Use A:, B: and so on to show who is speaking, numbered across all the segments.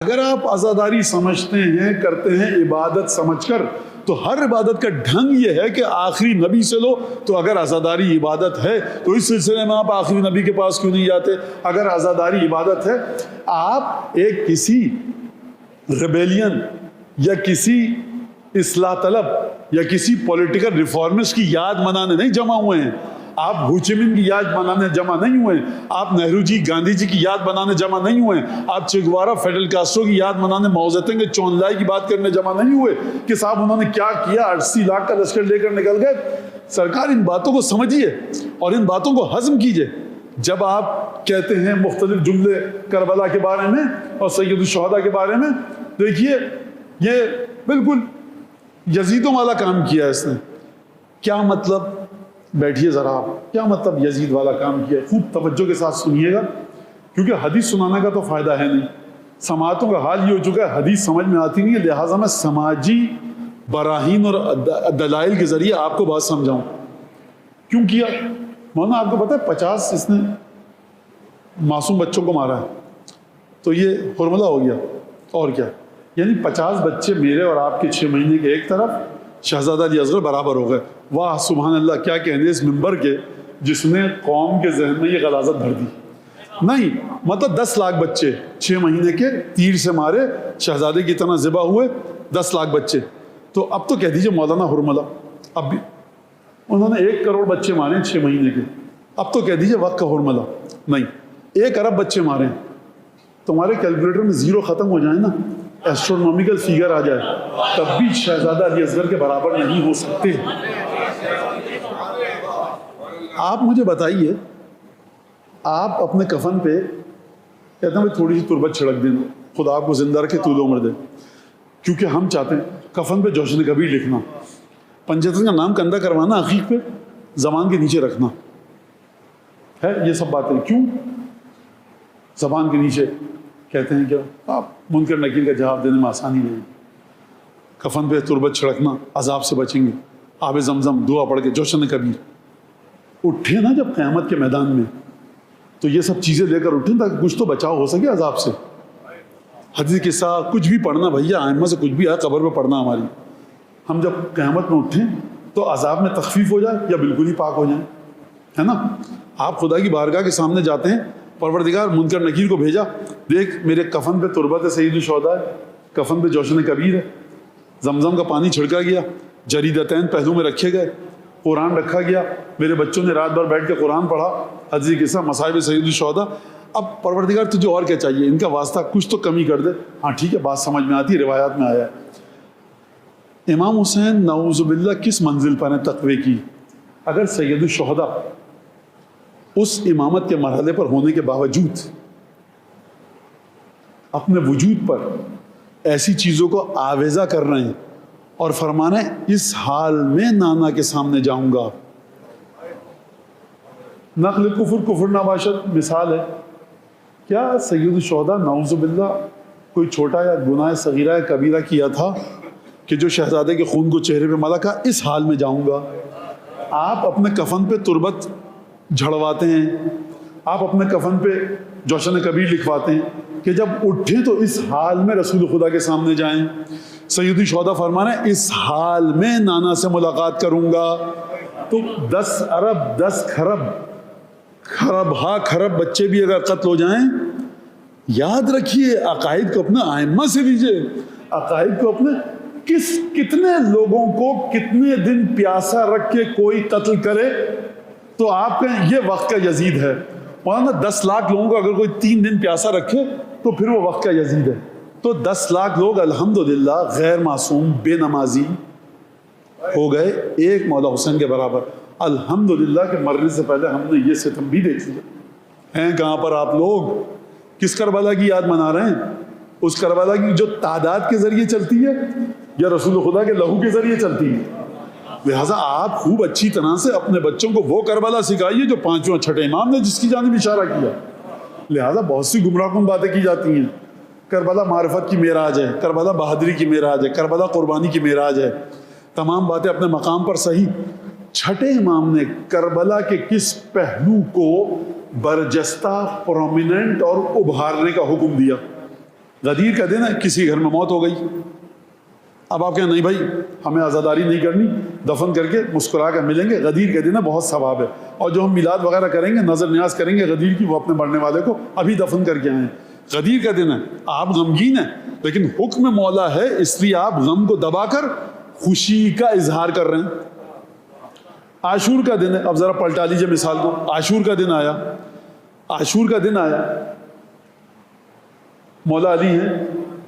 A: اگر آپ عزاداری سمجھتے ہیں، کرتے ہیں عبادت سمجھ کر، تو ہر عبادت کا ڈھنگ یہ ہے کہ آخری نبی سے لو۔ تو اگر عزاداری عبادت ہے تو اس سلسلے میں آپ آخری نبی کے پاس کیوں نہیں جاتے؟ اگر عزاداری عبادت ہے، آپ ایک کسی ریبیلین یا کسی اصلاح طلب یا کسی پولیٹیکل ریفارمسٹ کی یاد منانے نہیں جمع ہوئے ہیں، آپ ہوچیمن کی یاد منانے جمع نہیں ہوئے ہیں، آپ نہرو جی گاندھی جی کی یاد منانے جمع نہیں ہوئے ہیں، آپ چیگوارا فیڈل کاسٹرو کی یاد منانے، ماؤ زیڈونگ کے چونلائی کی بات کرنے جمع نہیں ہوئے کہ صاحب انہوں نے کیا کیا، 80 لاکھ کا لشکر لے کر نکل گئے۔ سرکار ان باتوں کو سمجھیے اور ان باتوں کو ہضم کیجئے۔ جب آپ کہتے ہیں مختلف جملے کربلا کے بارے میں اور سید الشہداء کے بارے میں، دیکھیے یہ بالکل یزیدوں والا کام کیا ہے اس نے۔ کیا مطلب؟ بیٹھیے ذرا آپ، کیا مطلب یزید والا کام کیا ہے؟ خوب توجہ کے ساتھ سنیے گا، کیونکہ حدیث سنانے کا تو فائدہ ہے نہیں۔ سماعتوں کا حال یہ ہو چکا ہے، حدیث سمجھ میں آتی نہیں ہے، لہٰذا میں سماجی براہین اور دلائل کے ذریعے آپ کو بات سمجھاؤں۔ کیوں کیا؟ مولانا آپ کو پتہ ہے 50 اس نے معصوم بچوں کو مارا ہے، تو یہ حرملہ ہو گیا اور کیا، یعنی 50 بچے میرے اور آپ کے 6 مہینے کے ایک طرف، شہزادہ علی اصغر برابر ہو گئے۔ واہ سبحان اللہ، کیا کہنے اس منبر کے جس نے قوم کے ذہن میں یہ غلاظت بھر دی۔ نہیں مطلب 10 لاکھ بچے 6 مہینے کے تیر سے مارے، شہزادے کی طرح ذبح ہوئے 10 لاکھ بچے، تو اب تو کہہ دیجئے مولانا حرملہ۔ اب بھی انہوں نے 1 کروڑ بچے مارے 6 مہینے کے، اب تو کہہ دیجئے وقت کا حرملہ۔ نہیں 1 ارب بچے مارے، تمہارے کیلکولیٹر میں زیرو ختم ہو جائے نا، ایسٹرونومیکل فیگر آ جائے، تب بھی شہزادہ علی اصغر کے برابر نہیں ہو سکتے۔ آپ مجھے بتائیے، آپ اپنے کفن پہ کہتے ہیں تھوڑی سی تربت چھڑک دیں، خدا آپ کو زندہ رکھے، طول عمر دے، کیونکہ ہم چاہتے ہیں کفن پہ جوشن کبیر لکھنا، پنجتن کا نام کندہ کروانا، عقیق پہ زبان کے نیچے رکھنا ہے، یہ سب باتیں کیوں زبان کے نیچے کہتے ہیں؟ کہ آپ منکر نکیر کا جواب دینے میں آسانی نہیں۔ کفن پہ تربت چھڑکنا، عذاب سے بچیں گے، آب زمزم دعا پڑھ کے جوشن کبیر اٹھے نا جب قیامت کے میدان میں، تو یہ سب چیزیں لے کر اٹھیں تاکہ کچھ تو بچاؤ ہو سکے عذاب سے۔ حدیث قصہ کچھ بھی پڑھنا بھیا، ائمہ سے کچھ بھی آئے قبر میں پڑھنا ہماری، ہم جب قیامت میں اٹھیں تو عذاب میں تخفیف ہو جائے یا بالکل ہی پاک ہو جائیں، ہے نا۔ آپ خدا کی بارگاہ کے سامنے جاتے ہیں، پروردگار منکر نکیر کو بھیجا، دیکھ میرے کفن پہ تربت ہے سید الشہداء ہے، کفن پہ جوشن کبیر ہے، زمزم کا پانی چھڑکا گیا، جریدتین پہلو میں رکھے گئے، قرآن رکھا گیا، میرے بچوں نے رات بھر بیٹھ کے قرآن پڑھا، حدیث قصہ مصائب سید الشہداء۔ اب پروردگار تجھے اور کیا چاہیے؟ ان کا واسطہ کچھ تو کمی کر دے۔ ہاں ٹھیک ہے، بات سمجھ میں آتی ہے، روایات میں آیا ہے۔ امام حسین نعوذ باللہ کس منزل پر ہیں تقوی کی؟ اگر سید الشہداء اس امامت کے مرحلے پر ہونے کے باوجود اپنے وجود پر ایسی چیزوں کو آویزہ کر رہے ہیں اور فرمانا ہے اس حال میں نانا کے سامنے جاؤں گا، نقل کفر کفر نباشد مثال ہے۔ کیا سید الشہداء نعوذ باللہ کوئی چھوٹا یا گناہ صغیرہ یا کبیرہ کیا تھا کہ جو شہزادے کے خون کو چہرے پہ ملا؟ کہا اس حال میں جاؤں گا۔ آپ اپنے کفن پہ تربت جھڑواتے ہیں، آپ اپنے کفن پہ جوشن کبیر لکھواتے ہیں کہ جب اٹھیں تو اس حال میں رسول خدا کے سامنے جائیں۔ سید الشہداء فرمانا ہے اس حال میں نانا سے ملاقات کروں گا۔ تو 10 ارب 10 کھرب کھرب بچے بھی اگر قتل ہو جائیں، یاد رکھیے عقائد کو اپنے ائمہ سے لیجئے، عقائد کو اپنے کتنے لوگوں کو کتنے دن پیاسا رکھ کے کوئی قتل کرے تو آپ کہیں یہ وقت کا یزید ہے۔ مولانا 10 لاکھ لوگوں کو اگر کوئی 3 دن پیاسا رکھے تو پھر وہ وقت کا یزید ہے۔ تو 10 لاکھ لوگ الحمدللہ غیر معصوم بے نمازی ہو گئے، ایک مولا حسین کے برابر۔ الحمدللہ کہ مرنے سے پہلے ہم نے یہ ستم بھی دیکھ لیا۔ ہیں کہاں پر آپ لوگ؟ کس کربلا کی یاد منا رہے ہیں؟ اس کربلا کی جو تعداد کے ذریعے چلتی ہے یا رسول خدا کے لہو کے ذریعے چلتی ہے؟ لہٰذا آپ خوب اچھی طرح سے اپنے بچوں کو وہ کربلا سکھائیے جو 5واں 6ٹھے امام نے جس کی جانب اشارہ کیا۔ لہٰذا بہت سی گمراہ کن باتیں کی جاتی ہیں، کربلا معرفت کی معراج ہے، کربلا بہادری کی معراج ہے، کربلا قربانی کی معراج ہے، تمام باتیں اپنے مقام پر صحیح۔ 6ٹھے امام نے کربلا کے کس پہلو کو برجستہ، پرومیننٹ اور ابھارنے کا حکم دیا؟ غدیر کا دن ہے، کسی گھر میں موت ہو گئی، اب آپ کہیں نہیں بھائی ہمیں عزاداری نہیں کرنی، دفن کر کے مسکرا کر ملیں گے، غدیر کے دن ہے بہت ثواب ہے، اور جو ہم میلاد وغیرہ کریں گے نظر نیاز کریں گے غدیر کی، وہ اپنے مرنے والے کو ابھی دفن کر کے آئے ہیں، غدیر کا دن ہے، آپ غمگین ہیں، لیکن حکم مولا ہے اس لیے آپ غم کو دبا کر خوشی کا اظہار کر رہے ہیں۔ عاشور کا دن ہے، اب ذرا پلٹا لیجئے مثال کو، عاشور کا دن آیا، عاشور کا دن آیا، مولا علی ہیں،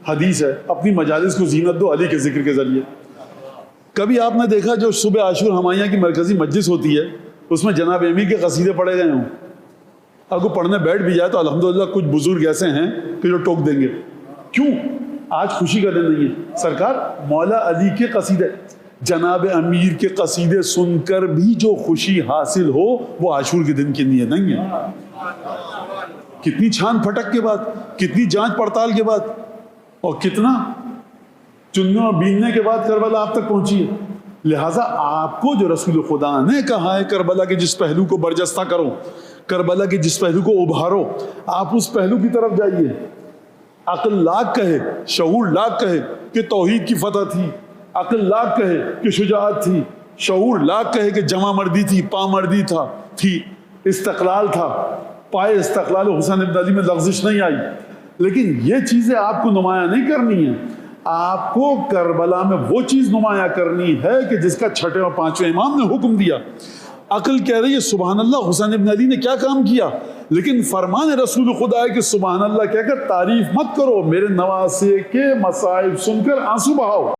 A: حدیث ہے اپنی مجالس کو زینت دو علی کے ذکر کے ذریعے۔ کبھی آپ نے دیکھا جو صبح عاشور ہمایاں کی مرکزی مجلس ہوتی ہے اس میں جناب امیر کے قصیدے پڑھے گئے ہوں، اگر کوئی پڑھنے بیٹھ بھی جائے تو الحمدللہ کچھ بزرگ ایسے ہیں کہ جو ٹوک دیں گے، کیوں؟ آج خوشی کا دن نہیں ہے، سرکار مولا علی کے قصیدے، جناب امیر کے قصیدے سن کر بھی جو خوشی حاصل ہو وہ عاشور کے دن کے لیے نہیں ہے۔ کتنی چھان پھٹک کے بعد، کتنی جانچ پڑتال کے بعد، اور کتنا چننے اور بیننے کے بعد کربلا آپ تک پہنچی ہے۔ لہٰذا آپ کو جو رسول خدا نے کہا ہے کربلا کے جس پہلو کو برجستہ کرو، کربلا کے جس پہلو کو ابھارو، آپ اس پہلو کی طرف جائیے۔ عقل لاکھ کہے، شعور لاکھ کہے کہ توحید کی فتح تھی، عقل لاکھ کہے کہ شجاعت تھی، شعور لاکھ کہے کہ جمع مردی تھی، پامردی تھی، استقلال تھا، پائے استقلال حسین ابن علی میں لغزش نہیں آئی، لیکن یہ چیزیں آپ کو نمایاں نہیں کرنی ہیں۔ آپ کو کربلا میں وہ چیز نمایاں کرنی ہے کہ جس کا چھٹے اور پانچویں امام نے حکم دیا۔ عقل کہہ رہی ہے سبحان اللہ حسین ابن علی نے کیا کام کیا، لیکن فرمان رسول خدا ہے کہ سبحان اللہ کہہ کر تعریف مت کرو، میرے نواسے کے مصائب سن کر آنسو بہاؤ۔